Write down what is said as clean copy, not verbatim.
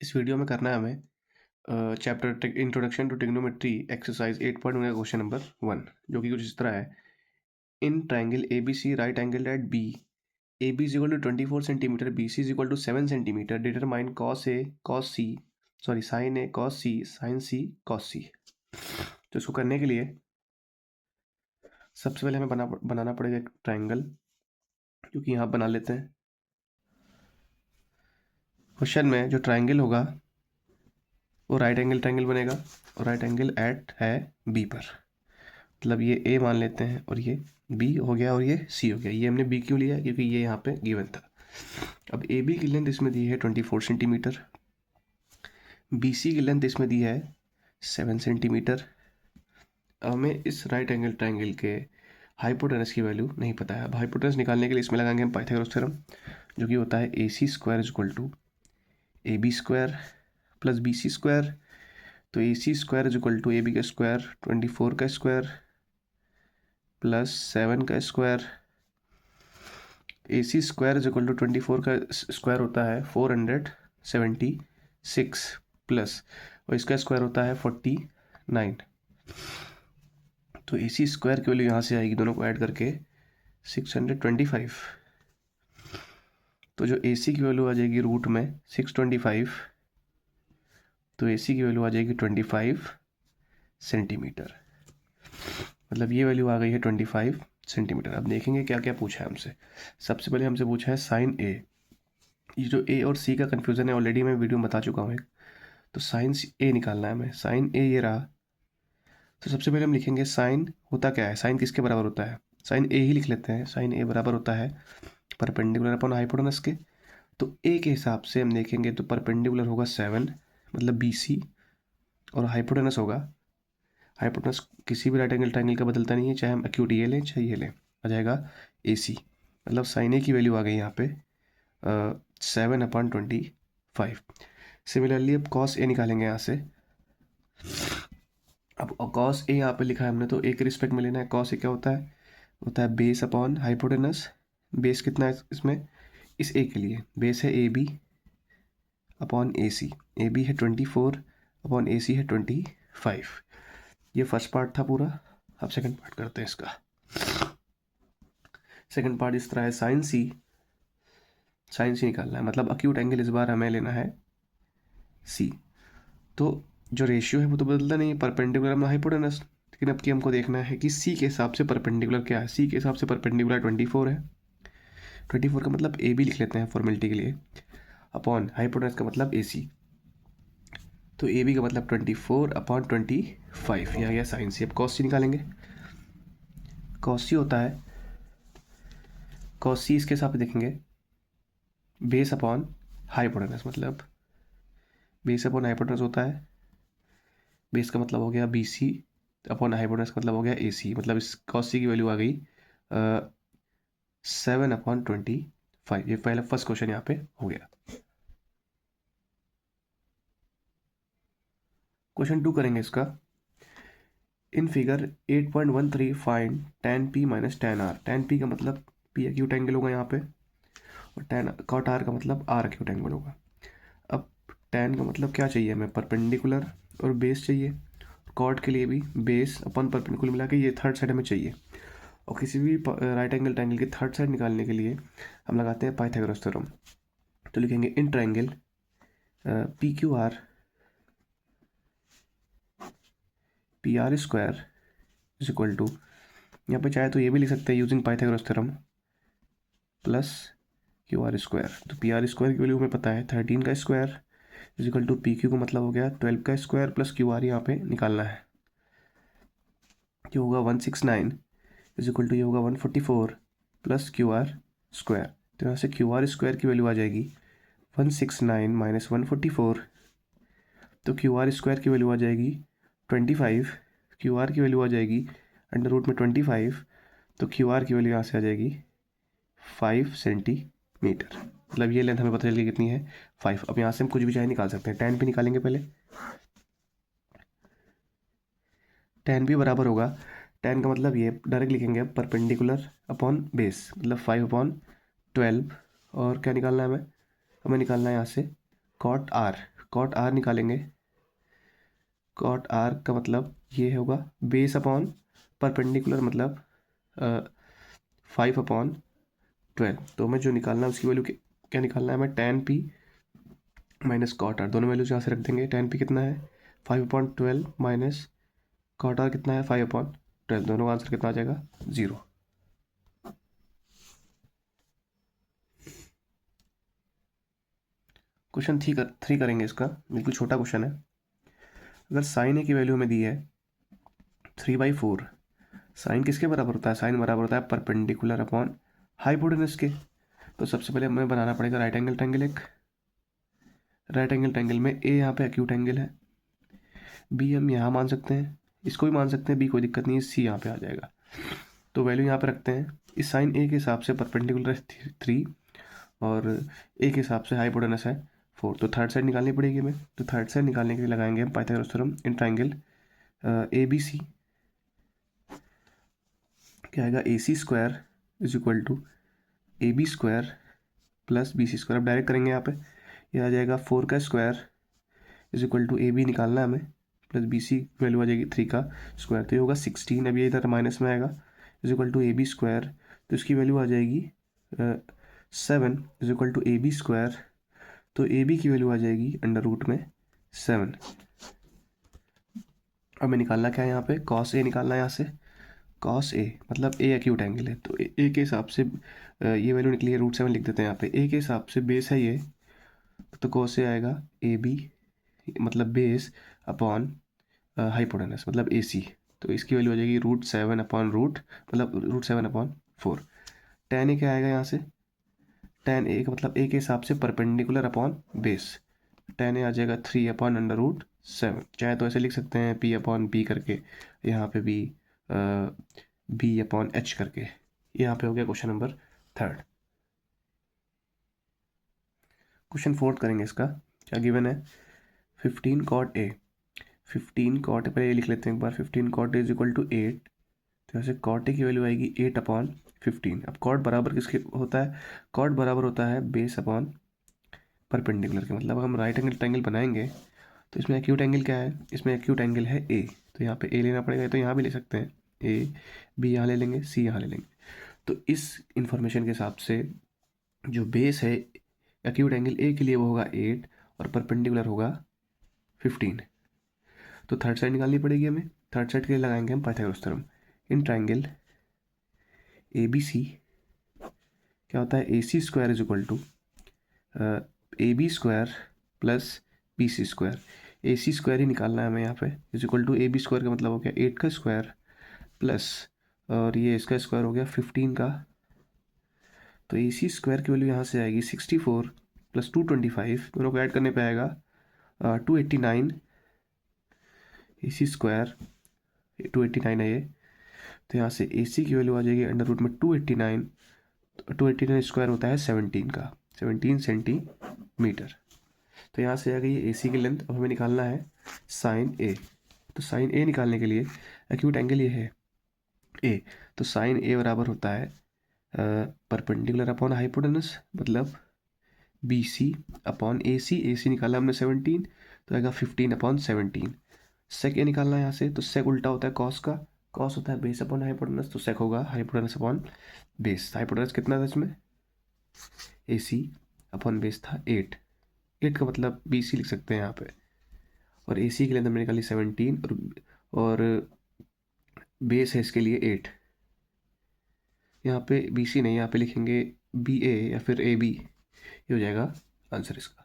इस वीडियो में करना है हमें chapter introduction to trigonometry exercise 8.1 का क्वेश्चन नंबर 1, जो कि कुछ इस तरह है। In triangle A B C right angle at B, A B is equal to 24 centimetre, B C is equal to 7 centimetre, determine cos A cos C sin A cos C sin C cos C. तो इसको करने के लिए सबसे पहले हमें बनाना पड़ेगा एक ट्राइंगल, क्योंकि यहाँ बना लेते हैं। क्वेश्चन में जो ट्राइंगल होगा वो राइट एंगल ट्राइंगल बनेगा, और राइट एंगल एट है बी पर। मतलब ये ए मान लेते हैं और ये बी हो गया और ये सी हो गया। ये हमने बी क्यों लिया, क्योंकि ये यहाँ पे गिवन था। अब ए बी की लेंथ इसमें दी है 24 सेंटीमीटर, बी सी की लेंथ इसमें दी है 7 सेंटीमीटर। हमें इस राइट एंगल ट्राइंगल के हाइपोटेनस की वैल्यू नहीं पता है। अब हाइपोटेनस निकालने के लिए इसमें लगाएंगे हम पाइथागोरस थ्योरम, जो कि होता है A C square is equal to A B square plus B C square. तो A C square is equal to A B का स्क्वायर 24 का स्क्वायर प्लस 7 का square. A C square is equal to 24 का square होता है 476 plus, और इसका square होता है 49। तो ए सी स्क्वायर की वैल्यू यहाँ से आएगी, दोनों को ऐड करके 625। तो जो ए सी की वैल्यू आ जाएगी रूट में 625, तो ए सी की वैल्यू आ जाएगी 25 सेंटीमीटर। मतलब ये वैल्यू आ गई है 25 सेंटीमीटर। अब देखेंगे क्या क्या पूछा है हमसे। सबसे पहले हमसे पूछा है साइन ए। ये जो ए और सी का कन्फ्यूज़न है ऑलरेडी मैं वीडियो में बता चुका हूँ एक। तो साइन ए निकालना है हमें। साइन ए ये रहा। तो सबसे पहले हम लिखेंगे साइन होता क्या है, साइन किसके बराबर होता है। साइन ए ही लिख लेते हैं। साइन ए बराबर होता है परपेंडिकुलर अपॉन हाइपोटेनस के। तो ए के हिसाब से हम देखेंगे तो परपेंडिकुलर होगा 7, मतलब बी सी, और हाइपोटेनस होगा, हाइपोटेनस किसी भी राइट एंगल ट्राइंगल का बदलता नहीं है, चाहे हम एक्यूट ये लें चाहे ये लें, आ जाएगा ए सी। मतलब साइन ए की वैल्यू आ गई यहाँ पे 7/25। सिमिलरली अब कॉस ए निकालेंगे यहाँ से। अब कॉस ए यहाँ पे लिखा है हमने, तो ए के रिस्पेक्ट में लेना है। कॉस ए क्या होता है बेस अपॉन हाइपोटेनस। बेस कितना है इसमें, इस ए के लिए बेस है A B upon A C. A B है 24 अपॉन ए सी है 25। ये फर्स्ट पार्ट था पूरा। अब सेकंड पार्ट करते हैं इसका। सेकंड पार्ट इस तरह है। साइन सी निकालना है, मतलब अक्यूट एंगल इस बार हमें लेना है सी। तो जो रेशियो है वो तो बदलता नहीं है, परपेंडिकुलर अपना हाइपोटेनस। लेकिन अब की हमको देखना है कि सी के हिसाब से परपेंडिकुलर क्या है। सी के हिसाब से परपेंडिकुलर 24 है। 24 का मतलब ए बी लिख लेते हैं फॉर्मेलिटी के लिए, अपॉन हाइपोटेनस का मतलब ए सी। तो ए बी का मतलब 24/25। यह गया साइन सी। अब कॉस सी निकालेंगे। कॉस सी होता है, कॉस सी इसके हिसाब से देखेंगे बेस अपॉन हाइपोटेनस, मतलब बेस अपॉन हाइपोटेनस होता है, बेस का मतलब हो गया बी सी अपॉन हाइपोटेनस का मतलब हो गया ए सी। मतलब इस कॉस सी की वैल्यू आ गई 7/25। ये पहला फर्स्ट क्वेश्चन यहाँ पे हो गया। क्वेश्चन 2 करेंगे इसका। In figure 8.13 find tan p minus tan r। tan p का मतलब p एक्यूट एंगल होगा यहाँ पे, और tan cot r का मतलब r एक्यूट एंगल होगा। अब tan का मतलब क्या चाहिए हमें, परपेंडिकुलर और बेस चाहिए। कॉट के लिए भी बेस अपन परपेंडिकुलर मिला के ये थर्ड साइड हमें चाहिए। और किसी भी राइट एंगल ट्राइंगल की थर्ड साइड निकालने के लिए हम लगाते हैं पाइथागोरस थ्योरम। तो लिखेंगे in triangle P Q R P R square is equal to, यहाँ पे चाहे तो ये भी लिख सकते हैं using Pythagoras theorem, plus Q R square. तो पी आर स्क्वायर की वैल्यू हमें पता है 13 का square is equal to P Q का मतलब हो गया 12 का स्क्वायर प्लस क्यू आर यहाँ पे निकालना है। ये होगा 169 इज इक्वल टू ये होगा 144 प्लस क्यू आर स्क्वायर। तो यहाँ से क्यू आर स्क्वायर की वैल्यू आ जाएगी 169 माइनस 144। तो क्यू आर स्क्वायर की वैल्यू आ जाएगी 25। क्यू आर की वैल्यू आ जाएगी अंडर रूट में 25। तो क्यू आर की वैल्यू यहाँ से आ जाएगी 5 सेंटीमीटर। मतलब ये लेंथ हमें पता चल गई कितनी है 5। अब यहाँ से हम कुछ भी चाहे निकाल सकते हैं। tan भी निकालेंगे पहले। tan भी बराबर होगा, tan का मतलब ये डायरेक्ट लिखेंगे अब परपेंडिकुलर अपॉन बेस, मतलब 5/12। और क्या निकालना है हमें निकालना है यहाँ से cot r। कॉट आर निकालेंगे। कॉट आर का मतलब ये होगा बेस अपॉन परपेंडिकुलर, मतलब 5/12। तो हमें जो निकालना है उसकी वैल्यू क्या निकालना है हमें, tan p माइनस कॉट आर। दोनों वैल्यूज यहाँ से रख देंगे। tan p कितना है 5/12 माइनस कॉट आर कितना है 5/12। दोनों का आंसर कितना आ जाएगा 0। क्वेश्चन 3 करेंगे इसका, बिल्कुल छोटा क्वेश्चन है। अगर साइन ए की वैल्यू हमें दी है 3/4, साइन किसके बराबर होता है, साइन बराबर होता है परपेंडिकुलर अपॉन हाइपोटेनस के। तो सबसे पहले हमें बनाना पड़ेगा राइट एंगल ट्रायंगल। एक राइट एंगल ट्रायंगल में ए यहाँ पे एक्यूट एंगल है, बी हम यहाँ मान सकते हैं, इसको भी मान सकते हैं, बी कोई दिक्कत नहीं है, सी यहाँ पे आ जाएगा। तो वैल्यू यहाँ पे रखते हैं। इस साइन ए के हिसाब से परपेंडिकुलर है 3 और ए के हिसाब से हाइपोटेनस है 4। तो थर्ड साइड निकालनी पड़ेगी हमें। तो थर्ड साइड निकालने के लिए लगाएंगे हम Pythagoras theorem in triangle A B C. क्या आएगा, A C square is equal to A B square plus B C square. अब डायरेक्ट करेंगे यहाँ पे, ये आ जाएगा 4 का square is equal to A B निकालना है हमें, प्लस बी सी वैल्यू आ जाएगी 3 का स्क्वायर, तो ये होगा 16। अब ये इधर माइनस में आएगा, is equal to A B square, तो इसकी वैल्यू आ जाएगी 7 is equal to A B square. तो ए बी की वैल्यू आ जाएगी अंडर रूट में 7। अब हमें निकालना क्या है यहाँ पे, कॉस ए निकालना है यहाँ से। कॉस ए मतलब ए एक्यूट एंगल है, तो ए के हिसाब से ये वैल्यू निकली है √7 लिख देते हैं यहाँ पे। ए के हिसाब से बेस है ये, तो कॉस ए आएगा ए बी मतलब बेस अपॉन हाइपोटेनस मतलब ए सी। तो इसकी वैल्यू आ जाएगी √7 अपॉन मतलब √7/4। tan ए क्या आएगा यहाँ से, tan ए का मतलब ए के हिसाब से परपेंडिकुलर अपॉन बेस। tan ए आ जाएगा 3/√7। चाहे तो ऐसे लिख सकते हैं p/b करके, यहाँ पे भी b/h करके। यहाँ पे हो गया क्वेश्चन नंबर 3। क्वेश्चन 4 करेंगे इसका। क्या गिवन है, 15 cot a। 15 cot, पहले ये लिख लेते हैं एक बार, 15 cot a is equal to 8। तो यहाँ से cot a की वैल्यू आएगी 8/15। अब cot बराबर किसके होता है, cot बराबर होता है बेस अपॉन परपेंडिकुलर के। मतलब हम राइट एंगल ट्रायंगल बनाएंगे तो इसमें एक्यूट एंगल क्या है, इसमें एक्यूट एंगल है ए, तो यहाँ पे ए लेना पड़ेगा। तो यहाँ भी ले सकते हैं, ए बी यहाँ ले लेंगे, सी यहाँ ले लेंगे। तो इस इंफॉर्मेशन के हिसाब से जो बेस है एक्यूट एंगल ए के लिए वो होगा 8 और परपेंडिकुलर होगा 15। तो थर्ड साइड निकालनी पड़ेगी हमें। थर्ड साइड के लिए लगाएंगे हम Pythagoras theorem in triangle A B C. क्या होता है, A C square is equal to A B square plus B C square. A C square ही निकालना है हमें यहाँ पे, is equal to A B square का मतलब हो गया 8 का स्क्वायर प्लस और ये इसका स्क्वायर हो गया 15 का। तो ए सी स्क्वायर की वैल्यू यहाँ से आएगी 64 प्लस 225, दोनों को ऐड करने पे आएगा 289। ए सी स्क्वायर 289 है ये, तो यहाँ से ए सी की वैल्यू आ जाएगी अंडर रूट में 289। 289 स्क्वायर होता है 17 का, 17 सेंटीमीटर। तो यहाँ से आ गई ए सी की लेंथ। अब हमें निकालना है साइन ए। तो साइन ए निकालने के लिए एक्यूट एंगल ये है ए, तो साइन ए बराबर होता है परपेंडिकुलर अपॉन हाइपोटेनस मतलब बी सी अपॉन ए सी निकाला हमने 17, तो आएगा 15/17। सेक ए निकालना है यहाँ से, तो सेक उल्टा होता है कॉस का, कॉस होता है बेस अपॉन हाइपोटेनस, तो सेक होगा हाइपोटेनस अपॉन बेस। हाइपोटेनस कितना था इसमें, ए सी अपॉन बेस था 8 का मतलब बी सी लिख सकते हैं यहाँ पे। और ए सी के लिए हमने निकाली 17 और बेस है इसके लिए 8। यहाँ पे बी सी नहीं, यहाँ पे लिखेंगे बी ए या फिर ए बी, ये हो जाएगा आंसर इसका।